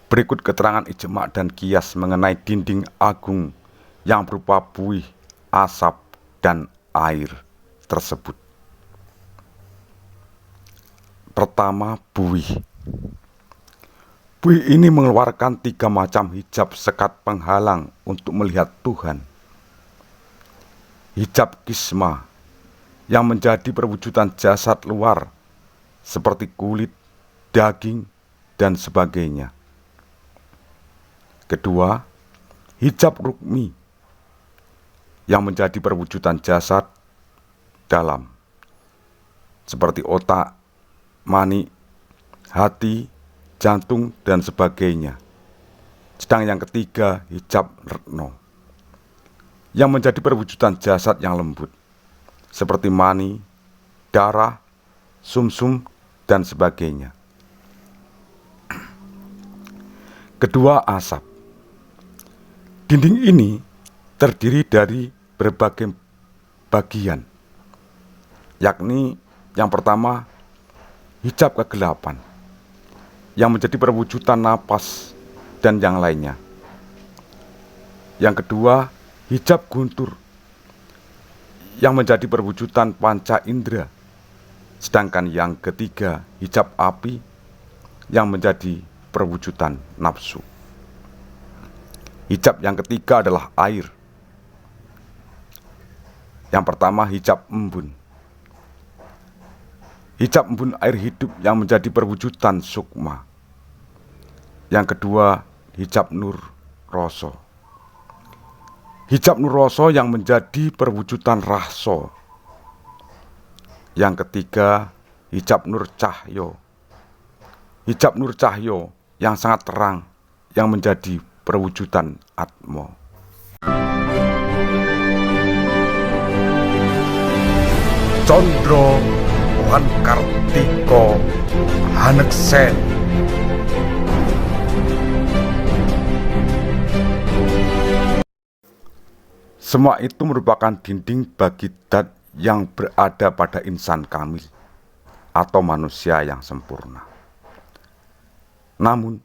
Berikut keterangan ijma' dan qiyas mengenai dinding agung yang berupa buih, asap, dan air tersebut. Pertama, buih. Buih ini mengeluarkan 3 macam hijab sekat penghalang untuk melihat Tuhan. Hijab kisma yang menjadi perwujudan jasad luar seperti kulit, daging, dan sebagainya. Kedua, hijab rukmi yang menjadi perwujudan jasad dalam seperti otak, mani, hati, jantung, dan sebagainya. Sedang yang ketiga, hijab retno yang menjadi perwujudan jasad yang lembut seperti mani, darah, sumsum, dan sebagainya. Kedua, asap. Dinding ini terdiri dari berbagai bagian, yakni yang pertama, hijab kegelapan yang menjadi perwujudan napas dan yang lainnya. Yang kedua, hijab guntur yang menjadi perwujudan panca indera. Sedangkan yang ketiga, hijab api yang menjadi perwujudan nafsu. Hijab yang ketiga adalah air. Yang pertama, hijab embun. Hijab embun air hidup yang menjadi perwujudan sukma. Yang kedua, hijab nur rasa. Hijab nur rasa yang menjadi perwujudan rahsa. Yang ketiga, hijab nur cahyo. Hijab nur cahyo yang sangat terang yang menjadi perwujudan atma. Condro lan Kartika Haneksen. Semua itu merupakan dinding bagi dat yang berada pada insan kamil atau manusia yang sempurna. Namun,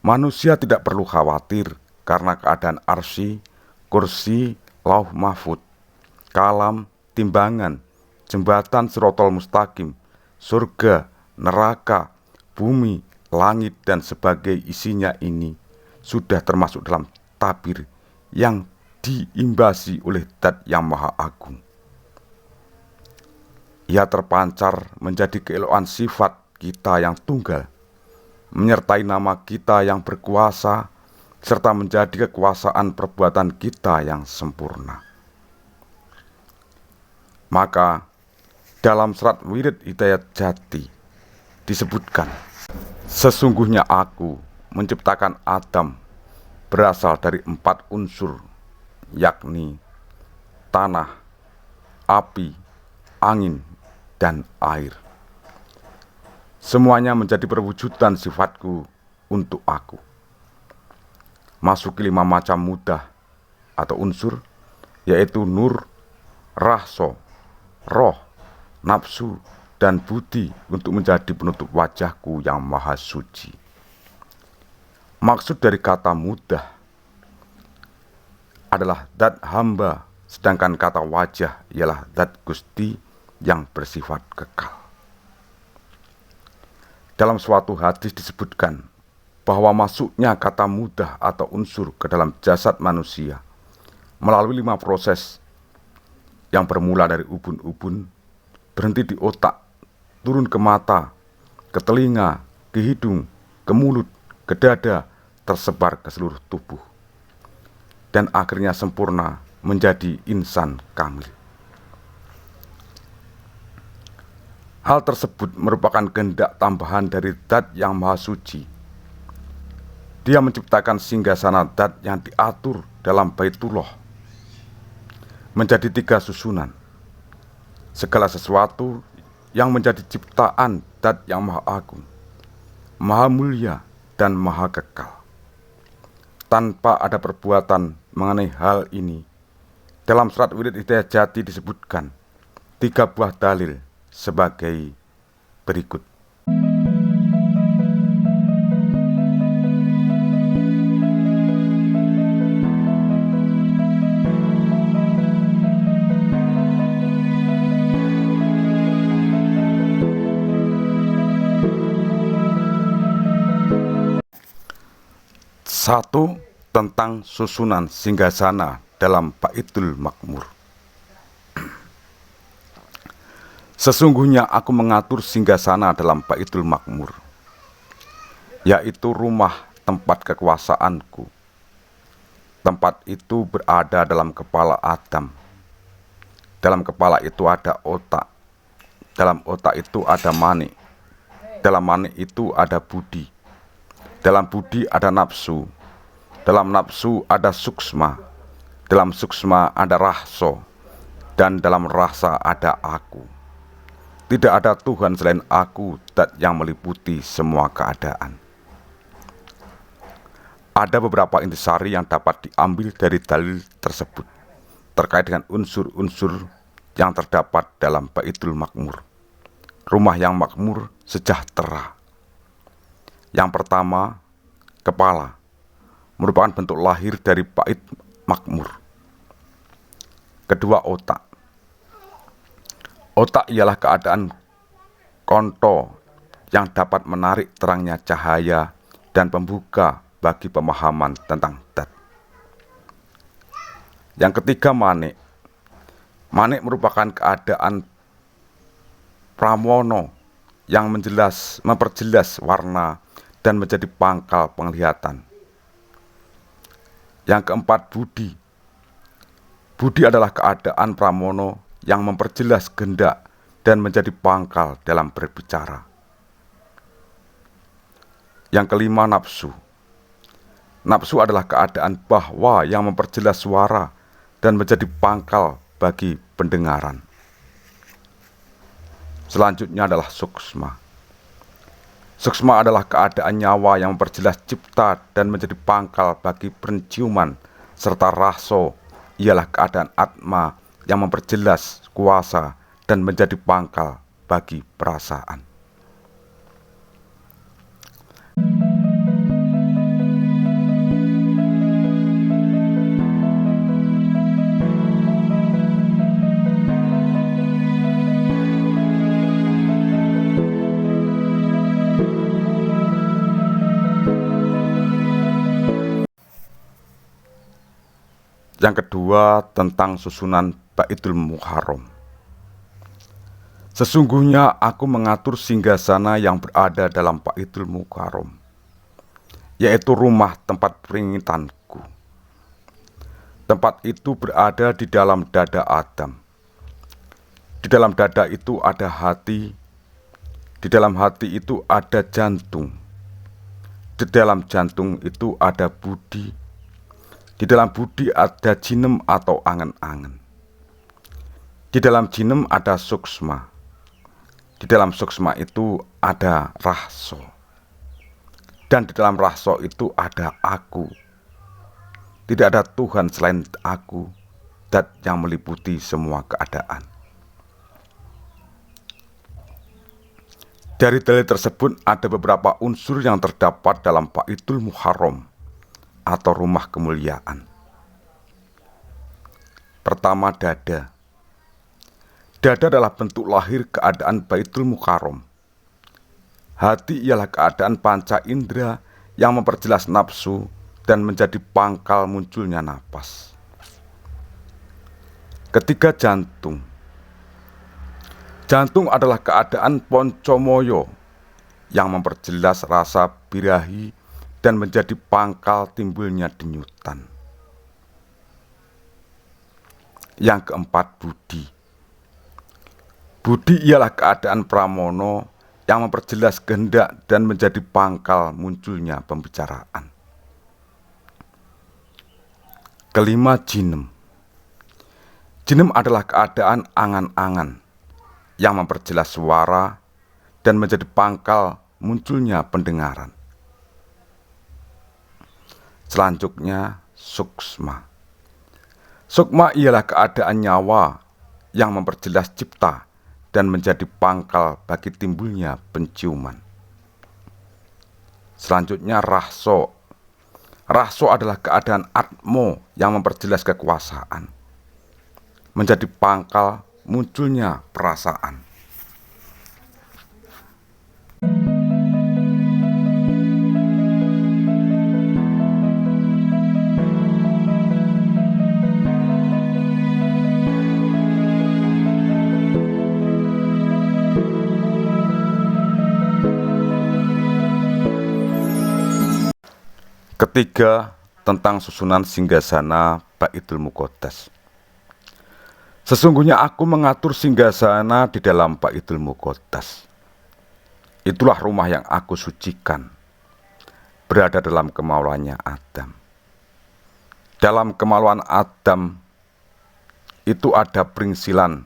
manusia tidak perlu khawatir karena keadaan arsy, kursi, lauh mahfud, kalam, timbangan, jembatan sirotol mustaqim, surga, neraka, bumi, langit, dan sebagai isinya ini sudah termasuk dalam tabir yang diimbasi oleh Dat yang Maha Agung. Ia terpancar menjadi keelokan sifat kita yang tunggal, menyertai nama kita yang berkuasa, serta menjadi kekuasaan perbuatan kita yang sempurna. Maka dalam serat Wirid Hidayat Jati disebutkan, sesungguhnya aku menciptakan Adam berasal dari 4 unsur, yakni tanah, api, angin, dan air. Semuanya menjadi perwujudan sifatku untuk aku. Masuki 5 macam mudah atau unsur, yaitu nur, rahso, roh, nafsu, dan budi untuk menjadi penutup wajahku yang maha suci. Maksud dari kata mudah adalah dat hamba, sedangkan kata wajah ialah dat Gusti yang bersifat kekal. Dalam suatu hadis disebutkan bahwa masuknya kata mudah atau unsur ke dalam jasad manusia melalui 5 proses yang bermula dari ubun-ubun, berhenti di otak, turun ke mata, ke telinga, ke hidung, ke mulut, ke dada, tersebar ke seluruh tubuh, dan akhirnya sempurna menjadi insan kamil. Hal tersebut merupakan kehendak tambahan dari Dat yang Maha Suci. Dia menciptakan singgasana Dat yang diatur dalam Baitullah menjadi 3 susunan. Segala sesuatu yang menjadi ciptaan Dat yang Maha Agung, Maha Mulia, dan Maha Kekal. Tanpa ada perbuatan mengenai hal ini, dalam serat Wirid Hidayat Jati disebutkan 3 buah dalil sebagai berikut. Satu, tentang susunan singgasana dalam Baitul Makmur. Sesungguhnya aku mengatur singgasana dalam Baitul Makmur, yaitu rumah tempat kekuasaanku. Tempat itu berada dalam kepala Adam. Dalam kepala itu ada otak. Dalam otak itu ada manik. Dalam manik itu ada budi. Dalam budi ada nafsu. Dalam nafsu ada suksma. Dalam suksma ada rahso. Dan dalam rasa ada aku. Tidak ada Tuhan selain aku, dat yang meliputi semua keadaan. Ada beberapa intisari yang dapat diambil dari dalil tersebut terkait dengan unsur-unsur yang terdapat dalam Baitul Makmur, rumah yang makmur sejahtera. Yang pertama, kepala, merupakan bentuk lahir dari Bait Makmur. Kedua, otak. Otak ialah keadaan konto yang dapat menarik terangnya cahaya dan pembuka bagi pemahaman tentang dat. Yang ketiga, manik. Manik merupakan keadaan pramono yang memperjelas warna dan menjadi pangkal penglihatan. Yang keempat, budi. Budi adalah keadaan pramono yang memperjelas kehendak dan menjadi pangkal dalam berbicara. Yang kelima, nafsu. Nafsu adalah keadaan bahwa yang memperjelas suara dan menjadi pangkal bagi pendengaran. Selanjutnya adalah suksma. Suksma adalah keadaan nyawa yang memperjelas cipta dan menjadi pangkal bagi penciuman, serta raso ialah keadaan atma yang memperjelas kuasa dan menjadi pangkal bagi perasaan. Yang kedua, tentang susunan Baitul Muharram. Sesungguhnya aku mengatur singgasana yang berada dalam Baitul Muharram, yaitu rumah tempat peringitanku. Tempat itu berada di dalam dada Adam. Di dalam dada itu ada hati. Di dalam hati itu ada jantung. Di dalam jantung itu ada budi. Di dalam budi ada jinem atau angen-angen. Di dalam jinem ada suksma. Di dalam suksma itu ada rahso. Dan di dalam rahso itu ada aku. Tidak ada Tuhan selain aku, dat yang meliputi semua keadaan. Dari dalil tersebut ada beberapa unsur yang terdapat dalam Baitul Muharram atau rumah kemuliaan. Pertama, dada. Dada adalah bentuk lahir keadaan Baitul Muharram. Hati ialah keadaan panca indera yang memperjelas nafsu dan menjadi pangkal munculnya napas. Ketiga, jantung. Jantung adalah keadaan poncomoyo yang memperjelas rasa birahi dan menjadi pangkal timbulnya denyutan. Yang keempat, budi. Budi ialah keadaan pramono yang memperjelas kehendak dan menjadi pangkal munculnya pembicaraan. Kelima, jinem. Jinem adalah keadaan angan-angan yang memperjelas suara dan menjadi pangkal munculnya pendengaran. Selanjutnya, suksma. Sukma ialah keadaan nyawa yang memperjelas cipta dan menjadi pangkal bagi timbulnya penciuman. Selanjutnya, rahso. Rahso adalah keadaan atmo yang memperjelas kekuasaan, menjadi pangkal munculnya perasaan. Ketiga, tentang susunan singgasana Baitul Muqaddas. Sesungguhnya aku mengatur singgasana di dalam Baitul Muqaddas. Itulah rumah yang aku sucikan, berada dalam kemaluannya Adam. Dalam kemaluan Adam itu ada pringsilan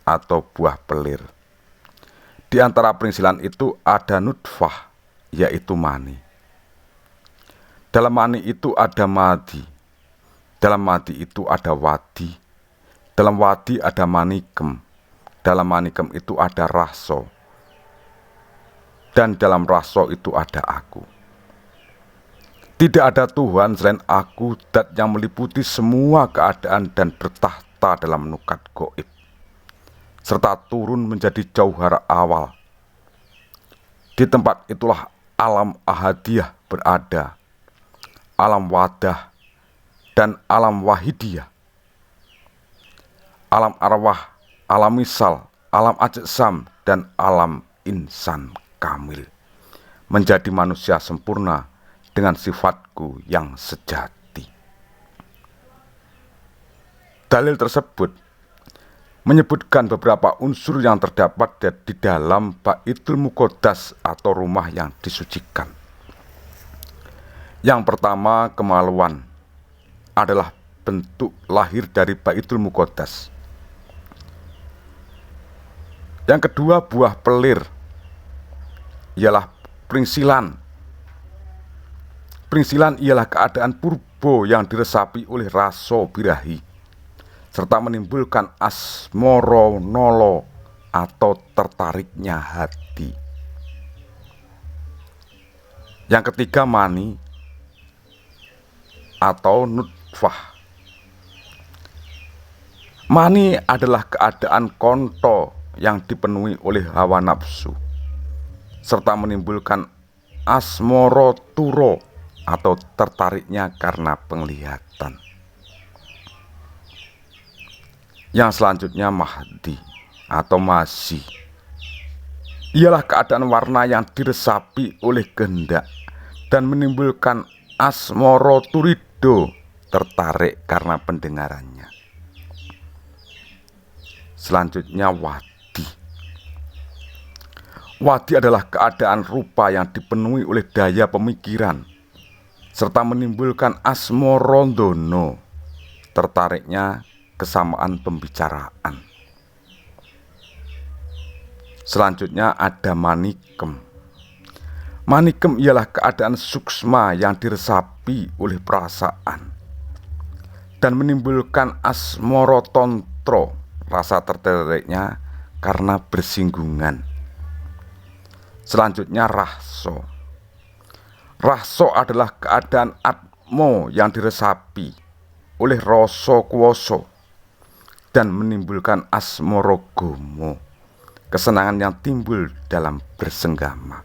atau buah pelir. Di antara pringsilan itu ada nutfah, yaitu mani. Dalam mani itu ada madi. Dalam madi itu ada wadi. Dalam wadi ada manikem. Dalam manikem itu ada raso. Dan dalam raso itu ada aku. Tidak ada Tuhan selain aku, dat yang meliputi semua keadaan dan bertahta dalam nukat goib, serta turun menjadi jauhara awal. Di tempat itulah alam ahadiyah berada, alam wadah, dan alam wahidiyah, alam arwah, alam misal, alam ajsam, dan alam insan kamil, menjadi manusia sempurna dengan sifatku yang sejati. Dalil tersebut menyebutkan beberapa unsur yang terdapat di dalam Baitul Muqaddas atau rumah yang disucikan. Yang pertama, kemaluan adalah bentuk lahir dari Baitul Muqaddas. Yang kedua, buah pelir ialah pringsilan. Pringsilan ialah keadaan purba yang diresapi oleh raso birahi, serta menimbulkan asmoro nolo atau tertariknya hati. Yang ketiga, mani atau nutfah. Mani adalah keadaan konto yang dipenuhi oleh hawa nafsu, serta menimbulkan asmoro turo atau tertariknya karena penglihatan. Yang selanjutnya, mahdi atau masih ialah keadaan warna yang diresapi oleh kehendak dan menimbulkan asmoro turido, tertarik karena pendengarannya. Selanjutnya, wadi. Wadi adalah keadaan rupa yang dipenuhi oleh daya pemikiran serta menimbulkan asmorondono, tertariknya kesamaan pembicaraan. Selanjutnya ada manikem. Manikem ialah keadaan suksma yang diresapi oleh perasaan dan menimbulkan asmorotontro, rasa tertariknya karena bersinggungan. Selanjutnya rahso. Rahso adalah keadaan atmo yang diresapi oleh rasa kuwasa dan menimbulkan asmorogomo, kesenangan yang timbul dalam bersenggama.